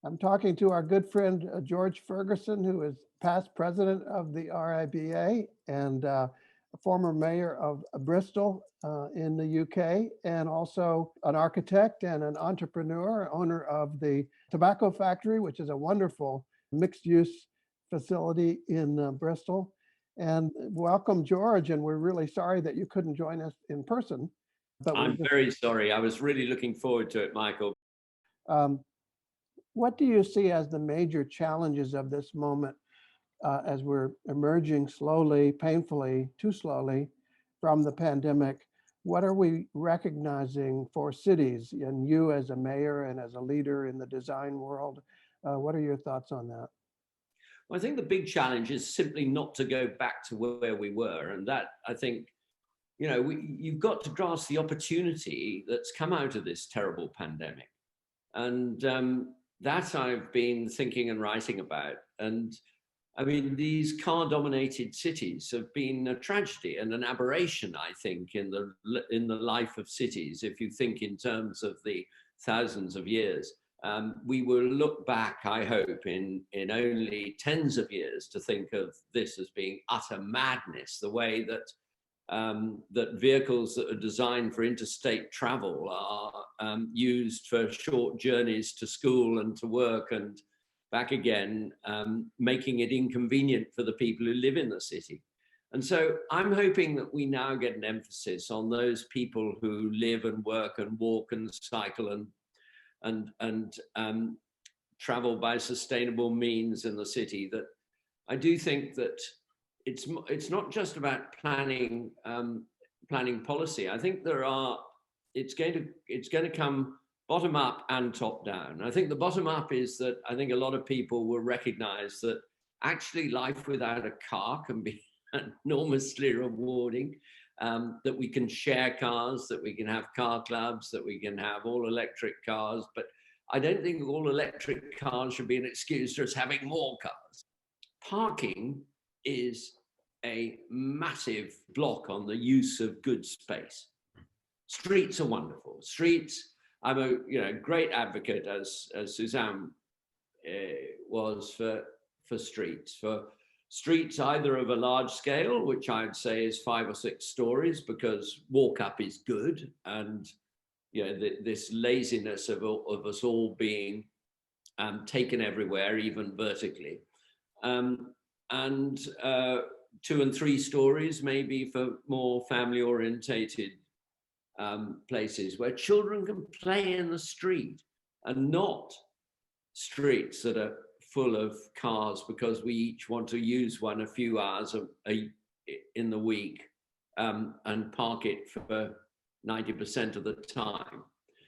I'm talking to our good friend George Ferguson, who is past president of the RIBA and a former mayor of Bristol in the UK, and also an architect and an entrepreneur, owner of the Tobacco Factory, which is a wonderful mixed-use facility in Bristol. And welcome, George. And we're really sorry that you couldn't join us in person. But I'm very sorry. I was really looking forward to it, Michael. What do you see as the major challenges of this moment as we're emerging slowly, painfully, too slowly from the pandemic? What are we recognizing for cities, and you as a mayor and as a leader in the design world? What are your thoughts on that? Well, I think the big challenge is simply not to go back to where we were. And that, I think, you've got to grasp the opportunity that's come out of this terrible pandemic. And that I've been thinking and writing about. And I mean, these car-dominated cities have been a tragedy and an aberration, I think, in the life of cities. If you think in terms of the thousands of years, we will look back, I hope, in only tens of years to think of this as being utter madness, the way that that vehicles that are designed for interstate travel are used for short journeys to school and to work and back again, making it inconvenient for the people who live in the city. And so I'm hoping that we now get an emphasis on those people who live and work and walk and cycle and travel by sustainable means in the city. That I do think that it's not just about planning policy. I think it's going to come bottom up and top down. I think the bottom up is that I think a lot of people will recognize that actually life without a car can be enormously rewarding, that we can share cars, that we can have car clubs, that we can have all electric cars. But I don't think all electric cars should be an excuse for us having more cars. Parking is a massive block on the use of good space. Streets are wonderful. Streets, I'm a great advocate, as Suzanne was, for streets either of a large scale, which I'd say is 5 or 6 stories, because walk up is good, and this laziness of us all being taken everywhere, even vertically, and 2 and 3 stories maybe for more family orientated places where children can play in the street, and not streets that are full of cars because we each want to use one a few hours in the week and park it for 90% of the time.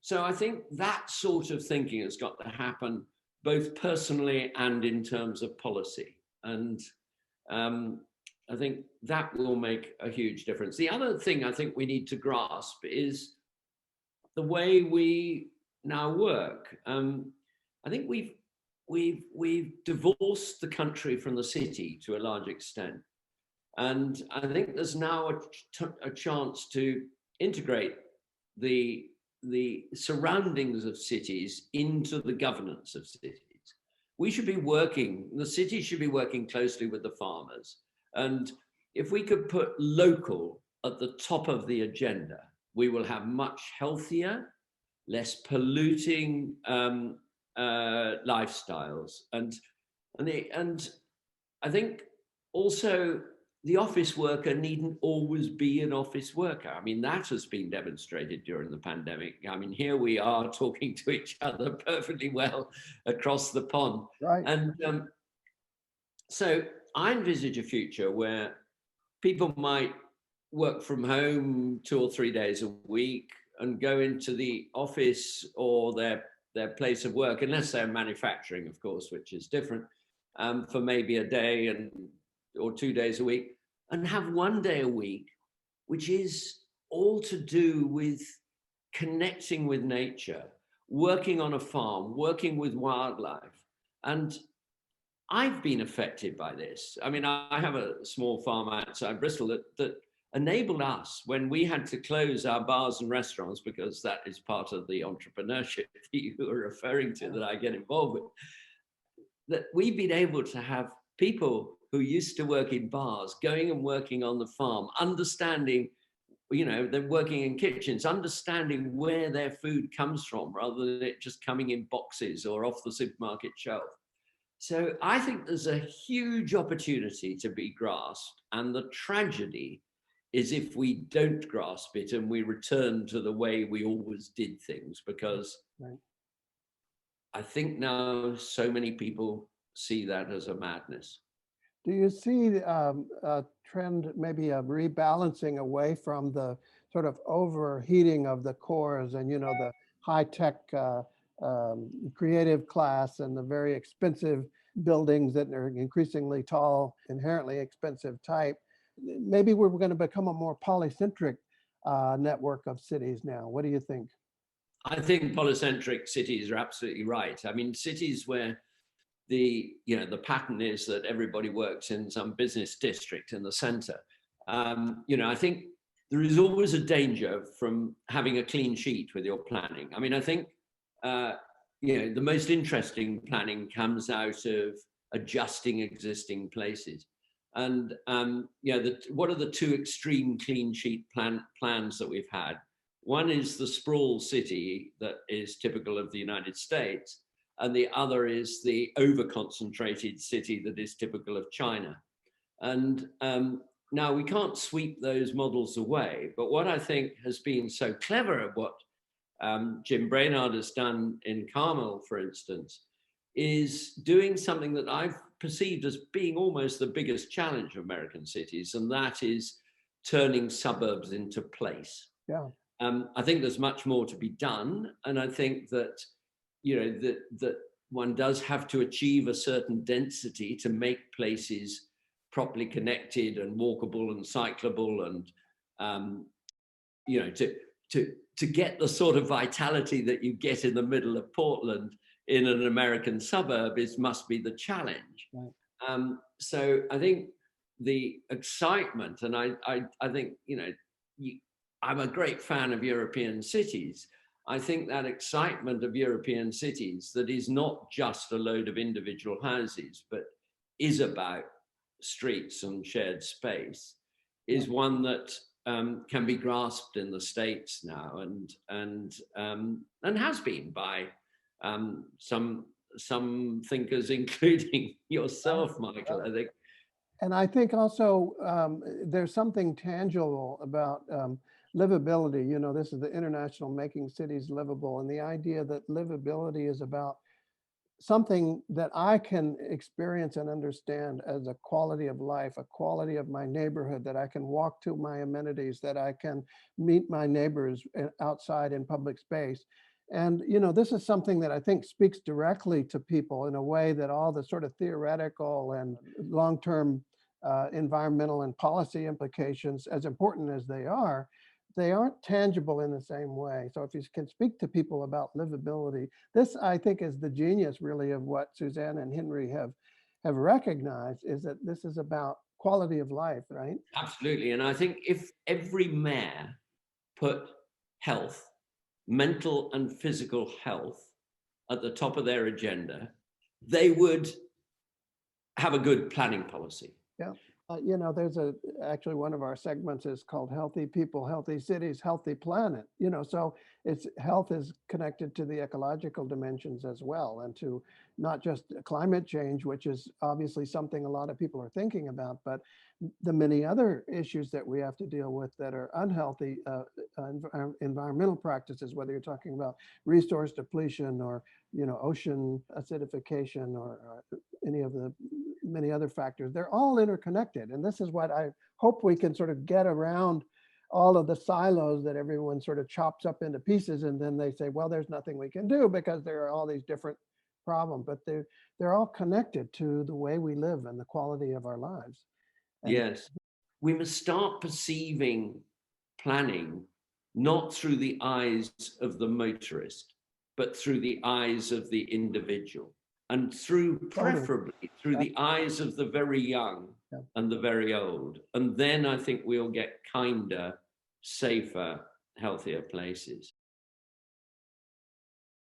So I think that sort of thinking has got to happen both personally and in terms of policy. And I think that will make a huge difference. The other thing I think we need to grasp is the way we now work. I think we've divorced the country from the city to a large extent. And I think there's now a chance to integrate the surroundings of cities into the governance of cities. The city should be working closely with the farmers. And if we could put local at the top of the agenda, we will have much healthier, less polluting lifestyles. And I think also the office worker needn't always be an office worker. I mean, that has been demonstrated during the pandemic. I mean, here we are talking to each other perfectly well across the pond. Right. And so I envisage a future where people might work from home 2 or 3 days a week and go into the office or their place of work, unless they're manufacturing, of course, which is different, for maybe a day or 2 days a week, and have 1 day a week, which is all to do with connecting with nature, working on a farm, working with wildlife. And I've been affected by this. I mean, I have a small farm outside Bristol that enabled us when we had to close our bars and restaurants, because that is part of the entrepreneurship that you were referring to that I get involved with, that we've been able to have people who used to work in bars going and working on the farm, understanding, they're working in kitchens, understanding where their food comes from rather than it just coming in boxes or off the supermarket shelf. So I think there's a huge opportunity to be grasped, and the tragedy is if we don't grasp it and we return to the way we always did things, because Right. I think now so many people see that as a madness. Do you see a trend, maybe a rebalancing away from the sort of overheating of the cores and, the high-tech creative class and the very expensive buildings that are increasingly tall, inherently expensive type? Maybe we're going to become a more polycentric network of cities now. What do you think? I think polycentric cities are absolutely right. I mean, cities where the pattern is that everybody works in some business district in the center. I think there is always a danger from having a clean sheet with your planning. I mean, I think the most interesting planning comes out of adjusting existing places. And what are the two extreme clean sheet plans that we've had? One is the sprawl city that is typical of the United States, and the other is the over-concentrated city that is typical of China. And now we can't sweep those models away, but what I think has been so clever of what Jim Brainard has done in Carmel, for instance, is doing something that I've perceived as being almost the biggest challenge of American cities, and that is turning suburbs into place. Yeah. I think there's much more to be done, and I think that that one does have to achieve a certain density to make places properly connected and walkable and cyclable, and to get the sort of vitality that you get in the middle of Portland in an American suburb must be the challenge. Right. So I think the excitement, and I think I'm a great fan of European cities. I think that excitement of European cities that is not just a load of individual houses, but is about streets and shared space, is one that can be grasped in the States now, and has been by some thinkers, including yourself, Michael, I think. And I think also there's something tangible about livability. This is the International Making Cities Livable, and the idea that livability is about something that I can experience and understand as a quality of life, a quality of my neighborhood, that I can walk to my amenities, that I can meet my neighbors outside in public space. And, this is something that I think speaks directly to people in a way that all the sort of theoretical and long-term environmental and policy implications, as important as they aren't tangible in the same way. So if you can speak to people about livability, this, I think, is the genius really of what Suzanne and Henry have recognized, is that this is about quality of life, right? Absolutely. And I think if every mayor put health, mental and physical health, at the top of their agenda, they would have a good planning policy. Yeah. There's actually one of our segments is called Healthy People, Healthy Cities, Healthy Planet. So health is connected to the ecological dimensions as well, and to not just climate change, which is obviously something a lot of people are thinking about, but the many other issues that we have to deal with that are unhealthy environmental practices, whether you're talking about resource depletion or ocean acidification or any of the many other factors. They're all interconnected. And this is what I hope we can sort of get around all of the silos that everyone sort of chops up into pieces. And then they say, well, there's nothing we can do because there are all these different problems, but they're all connected to the way we live and the quality of our lives. And yes. We must start perceiving planning not through the eyes of the motorist, but through the eyes of the individual, and preferably through the eyes of the very young Yeah. and the very old. And then I think we'll get kinder, safer, healthier places.